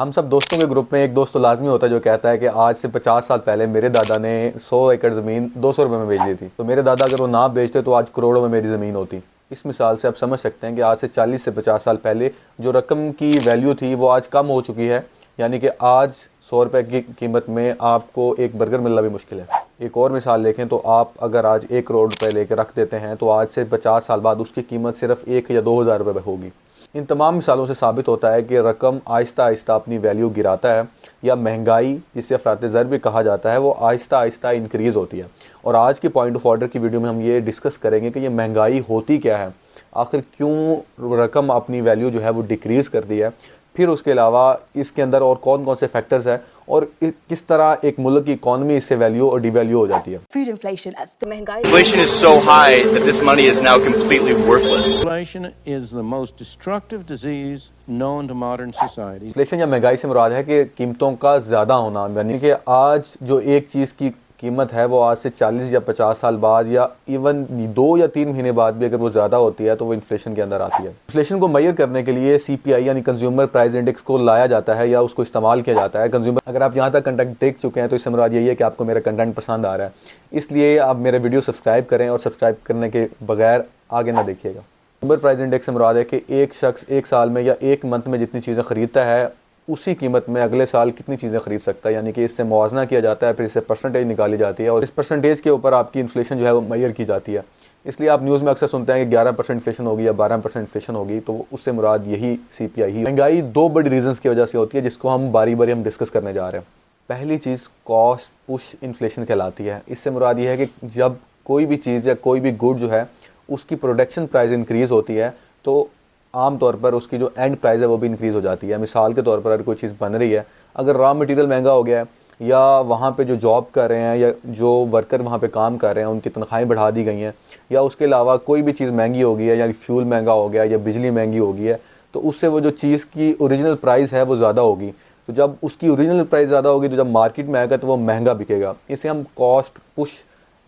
हम सब दोस्तों के ग्रुप में एक दोस्त तो लाजमी होता है जो कहता है कि आज से 50 साल पहले मेरे दादा ने 100 एकड़ ज़मीन 200 रुपये में बेच दी थी, तो मेरे दादा अगर वो ना बेचते तो आज करोड़ों में मेरी ज़मीन होती। इस मिसाल से आप समझ सकते हैं कि आज से 40 से 50 साल पहले जो रकम की वैल्यू थी वो आज कम हो चुकी है। यानी कि आज 100 रुपये की कीमत में आपको एक बर्गर मिलना भी मुश्किल है। एक और मिसाल देखें तो आप अगर आज 1 करोड़ रुपए लेकर रख देते हैं तो आज से 50 साल बाद उसकी कीमत सिर्फ 1 या 2 हज़ार रुपये होगी। इन तमाम मिसालों से साबित होता है कि रकम आहिस्ता आहिस्ता अपनी वैल्यू गिराता है, या महंगाई जिसे अफरात ज़र भी कहा जाता है वो आहिस्ता आहिस्ता इंक्रीज़ होती है। और आज की पॉइंट ऑफ ऑर्डर की वीडियो में हम ये डिस्कस करेंगे कि ये महंगाई होती क्या है, आखिर क्यों रकम अपनी वैल्यू जो है वो डिक्रीज़ करती है, फिर उसके अलावा इसके अंदर और कौन कौन से फैक्टर्स हैं और किस तरह एक मुल्क की इकॉनमी इससे वैल्यू और डिवैल्यू हो जाती है। Food inflation महंगाई Inflation is so high that this money is now completely worthless. Inflation is the most destructive disease known to modern society. Inflation या महंगाई से मुराद है कि कीमतों का ज़्यादा होना, यानी कि आज जो एक चीज़ की कीमत है वो आज से 40 या 50 साल बाद या इवन 2 या 3 महीने बाद भी अगर वो ज़्यादा होती है तो वो इन्फ्लेशन के अंदर आती है। इन्फ्लेशन को मेजर करने के लिए CPI यानी कंज्यूमर प्राइस इंडेक्स को लाया जाता है या उसको इस्तेमाल किया जाता है। कंज्यूमर, अगर आप यहाँ तक कंटेंट देख चुके हैं तो इससे मुराद यही है कि आपको मेरा कंटेंट पसंद आ रहा है, इसलिए आप मेरे वीडियो सब्सक्राइब करें और सब्सक्राइब करने के बगैर आगे ना देखिएगा। कंज्यूमर प्राइस इंडेक्स से मुराद है कि एक शख्स एक साल में या एक मंथ में जितनी चीज़ें ख़रीदता है उसी कीमत में अगले साल कितनी चीज़ें खरीद सकता है, यानी कि इससे मुआवजा किया जाता है, फिर इससे परसेंटेज निकाली जाती है और इस परसेंटेज के ऊपर आपकी इन्फ्लेशन जो है वो मेजर की जाती है। इसलिए आप न्यूज़ में अक्सर सुनते हैं कि 11% इन्फ्लेशन होगी या 12% इन्फ्लेशन होगी, तो उससे मुराद यही CPI ही। महंगाई दो बड़ी रीजंस की वजह से होती है जिसको हम बारी बारी हम डिस्कस करने जा रहे हैं। पहली चीज़ कॉस्ट पुश इन्फ्लेशन कहलाती है। इससे मुराद ये है कि जब कोई भी चीज़ या कोई भी गुड जो है उसकी प्रोडक्शन प्राइस इंक्रीज़ होती है तो आम तौर पर उसकी जो एंड प्राइस है वो भी इंक्रीज़ हो जाती है। मिसाल के तौर पर अगर कोई चीज़ बन रही है, अगर रॉ मटेरियल महंगा हो गया है या वहाँ पे जो जॉब कर रहे हैं या जो वर्कर वहाँ पे काम कर रहे हैं उनकी तनख्वाहें बढ़ा दी गई हैं, या उसके अलावा कोई भी चीज़ महंगी हो गई है या फ्यूल महंगा हो गया या बिजली महंगी हो गई है, तो उससे वो जो चीज़ की ओरिजिनल प्राइस है वो ज़्यादा होगी। तो जब उसकी ओरिजिनल प्राइस ज़्यादा होगी तो जब मार्केट में आएगा तो वो महंगा बिकेगा। इसे हम कॉस्ट पुश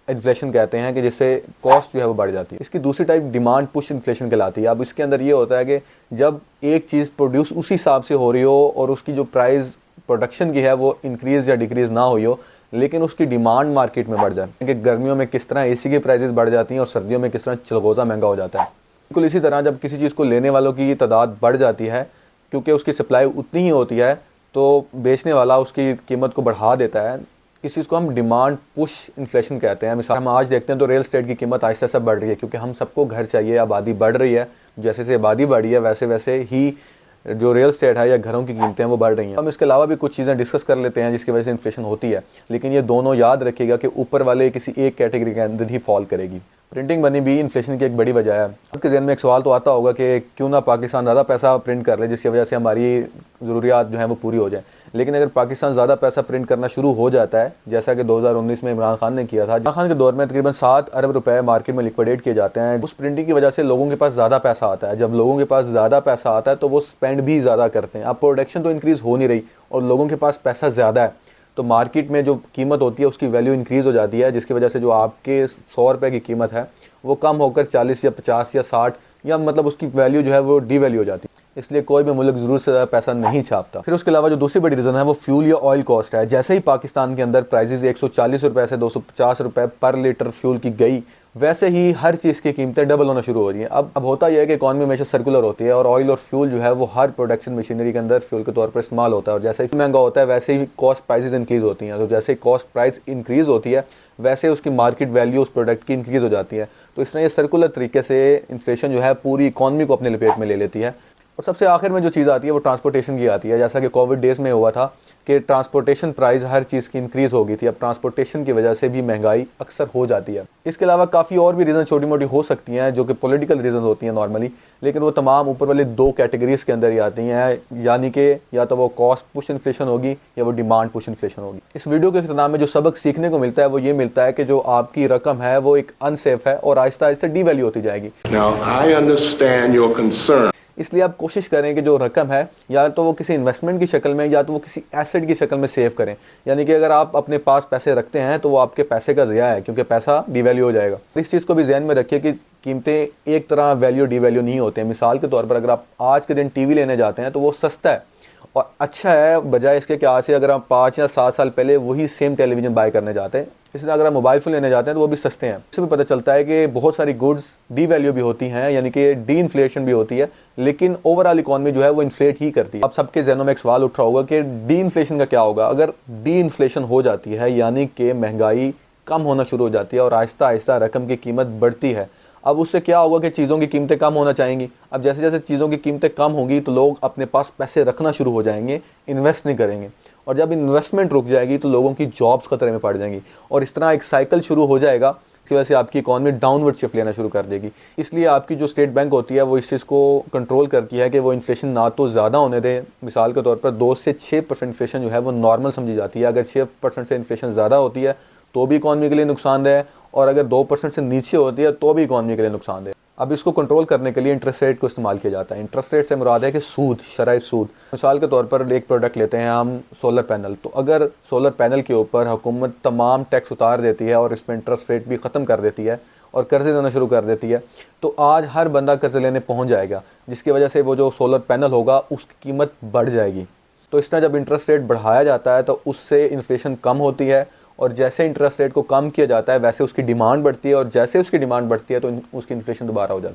इन्फ्लेशन कहते हैं कि जिससे कॉस्ट जो है वो बढ़ जाती है। इसकी दूसरी टाइप डिमांड पुश इन्फ्लेशन कहलाती है। अब इसके अंदर ये होता है कि जब एक चीज़ प्रोड्यूस उसी हिसाब से हो रही हो और उसकी जो प्राइस प्रोडक्शन की है वो इंक्रीज़ या डिक्रीज़ ना हुई हो, लेकिन उसकी डिमांड मार्केट में बढ़ जाए कि गर्मियों में किस तरह AC की प्राइसेस बढ़ जाती हैं और सर्दियों में किस तरह चिलगोज़ा महंगा हो जाता है। बिल्कुल इसी तरह जब किसी चीज़ को लेने वालों की तादाद बढ़ जाती है क्योंकि उसकी सप्लाई उतनी ही होती है तो बेचने वाला उसकी कीमत को बढ़ा देता है। इस चीज़ को हम डिमांड पुश इन्फ्लेशन कहते हैं। मिसाल हम आज देखते हैं तो रियल एस्टेट की कीमत आहिस्ता आहिस्ता बढ़ रही है क्योंकि हम सबको घर चाहिए, आबादी बढ़ रही है। जैसे जैसे आबादी बढ़ी है वैसे वैसे ही जो रियल एस्टेट है या घरों की कीमतें हैं वो बढ़ रही हैं। हम इसके अलावा भी कुछ चीज़ें डिस्कस कर लेते हैं जिसकी वजह से इन्फ्लेशन होती है, लेकिन ये दोनों याद रखिएगा कि ऊपर वाले किसी एक कैटेगरी के अंदर ही फॉल करेगी। प्रिंटिंग मनी भी इन्फ्लेशन की एक बड़ी वजह है। आपके जहन में एक सवाल तो आता होगा कि क्यों ना पाकिस्तान ज़्यादा पैसा प्रिंट कर ले जिसकी वजह से हमारी ज़रूरियात जो हैं वो पूरी हो जाए। लेकिन अगर पाकिस्तान ज़्यादा पैसा प्रिंट करना शुरू हो जाता है जैसा कि 2019 में इमरान खान ने किया था, इमरान खान के दौर में तकरीबन 7 अरब रुपए मार्केट में लिक्विडेट किए जाते हैं। उस प्रिंटिंग की वजह से लोगों के पास ज़्यादा पैसा आता है। जब लोगों के पास ज़्यादा पैसा आता है तो वो स्पेंड भी ज़्यादा करते हैं। अब प्रोडक्शन तो इंक्रीज़ हो नहीं रही और लोगों के पास पैसा ज़्यादा है तो मार्केट में जो कीमत होती है उसकी वैल्यू इंक्रीज़ हो जाती है, जिसकी वजह से जो आपके 100 रुपये की कीमत है वो कम होकर 40 या 50 या 60 या मतलब उसकी वैल्यू जो है वो डीवैल्यू हो जाती है। इसलिए कोई भी मुल्क ज़रूरत से ज़्यादा पैसा नहीं छापता। फिर उसके अलावा जो दूसरी बड़ी रीज़न है वो फ्यूल या ऑयल कॉस्ट है। जैसे ही पाकिस्तान के अंदर प्राइसेस 140 रुपये से 250 रुपये पर लीटर फ्यूल की गई, वैसे ही हर चीज़ की कीमतें डबल होना शुरू हो रही हैं। अब होता यह है कि इकॉनमी हमेशा सर्कुलर होती है और ऑयल और फ्यूल जो है वो हर प्रोडक्शन मशीनरी के अंदर फ्यूल के तौर पर इस्तेमाल होता है और जैसे ही महंगा होता है वैसे ही कॉस्ट प्राइसेस इंक्रीज़ होती हैं। तो जैसे ही कॉस्ट प्राइस इंक्रीज़ होती है वैसे उसकी मार्केट वैल्यू उस प्रोडक्ट की इंक्रीज़ हो जाती है। तो इस तरह ये सर्कुलर तरीके से इन्फ्लेशन जो है पूरी इकॉनमी को अपने लपेट में ले लेती है। और सबसे आखिर में जो चीज़ आती है वो ट्रांसपोर्टेशन की आती है। जैसा कि कोविड डेज़ में हुआ था कि ट्रांसपोर्टेशन प्राइस हर चीज़ की इंक्रीज़ हो गई थी। अब ट्रांसपोर्टेशन की वजह से भी महंगाई अक्सर हो जाती है। इसके अलावा काफ़ी और भी रीज़न छोटी मोटी हो सकती हैं जो कि पॉलिटिकल रीज़न होती हैं नॉर्मली, लेकिन वो तमाम ऊपर वाले दो कैटेगरीज़ के अंदर ही आती हैं, यानी कि या तो वो कॉस्ट पुश इन्फ्लेशन होगी या वो डिमांड पुश इन्फ्लेशन होगी। इस वीडियो के इख्तिताम में जो सबक सीखने को मिलता है वो ये मिलता है कि जो आपकी रकम है वो एक अनसेफ है और आहिस्ता आहिस्ता डीवैल्यू होती जाएगी। Now, I understand your concern. इसलिए आप कोशिश करें कि जो रकम है या तो वो किसी इन्वेस्टमेंट की शक्ल में या तो वो किसी एसेट की शक्ल में सेव करें। यानी कि अगर आप अपने पास पैसे रखते हैं तो वो आपके पैसे का ज़िया है क्योंकि पैसा डीवैल्यू हो जाएगा। इस चीज़ को भी ध्यान में रखिए कि कीमतें एक तरह वैल्यू डीवैल्यू नहीं होते हैं। मिसाल के तौर पर अगर आप आज के दिन टीवी लेने जाते हैं तो वो सस्ता है और अच्छा है, बजाय इसके कि आज से अगर आप 5 या 7 साल पहले वही सेम टेलीविज़न बाय करने जाते हैं, इसलिए अगर आप मोबाइल फ़ोन लेने जाते हैं तो वो भी सस्ते हैं। इससे भी पता चलता है कि बहुत सारी गुड्स डी वैल्यू भी होती हैं, यानी कि डी इन्फ्लेशन भी होती है, लेकिन ओवरऑल इकॉनमी जो है वो इन्फ्लेट ही करती है। अब सबके जहनों में एक सवाल उठ रहा होगा कि डी इन्फ्लेशन का क्या होगा। अगर डी इन्फ्लेशन हो जाती है, यानी कि महंगाई कम होना शुरू हो जाती है और आहिस्ता आहिस्ता रकम की कीमत बढ़ती है, अब उससे क्या होगा कि चीज़ों की कीमतें कम होना चाहेंगी। अब जैसे जैसे चीज़ों की कीमतें कम होंगी तो लोग अपने पास पैसे रखना शुरू हो जाएंगे, इन्वेस्ट नहीं करेंगे, और जब इन्वेस्टमेंट रुक जाएगी तो लोगों की जॉब्स खतरे में पड़ जाएंगी, और इस तरह एक साइकिल शुरू हो जाएगा, इसकी वजह से आपकी इकॉनमी डाउनवर्ड शिफ्ट लेना शुरू कर देगी। इसलिए आपकी जो स्टेट बैंक होती है वो इस चीज़ को कंट्रोल करती है कि वो इन्फ्लेशन ना तो ज़्यादा होने दे। मिसाल के तौर पर 2 से 6% इन्फ्लेशन जो है वो नॉर्मल समझी जाती है। अगर 6% से इन्फ्लेशन ज़्यादा होती है तो भी इकॉनमी के लिए नुकसानदेह है, और अगर 2% से नीचे होती है तो भी इकॉनमी के लिए नुकसानदेह है। अब इसको कंट्रोल करने के लिए इंटरेस्ट रेट को इस्तेमाल किया जाता है। इंटरेस्ट रेट से मुराद है कि सूद, शरई सूद। मिसाल के तौर पर एक प्रोडक्ट लेते हैं हम, सोलर पैनल। तो अगर सोलर पैनल के ऊपर हुकूमत तमाम टैक्स उतार देती है और इसमें इंटरेस्ट रेट भी ख़त्म कर देती है और कर्ज़े देना शुरू कर देती है, तो आज हर बंदा कर्ज़े लेने पहुँच जाएगा, जिसकी वजह से वो जो सोलर पैनल होगा उसकी कीमत बढ़ जाएगी। तो इस तरह जब इंटरेस्ट रेट बढ़ाया जाता है तो उससे इन्फ्लेशन कम होती है, और जैसे इंटरेस्ट रेट को कम किया जाता है वैसे उसकी डिमांड बढ़ती है, और जैसे उसकी डिमांड बढ़ती है तो उसकी इन्फ्लेशन दोबारा हो जाती है।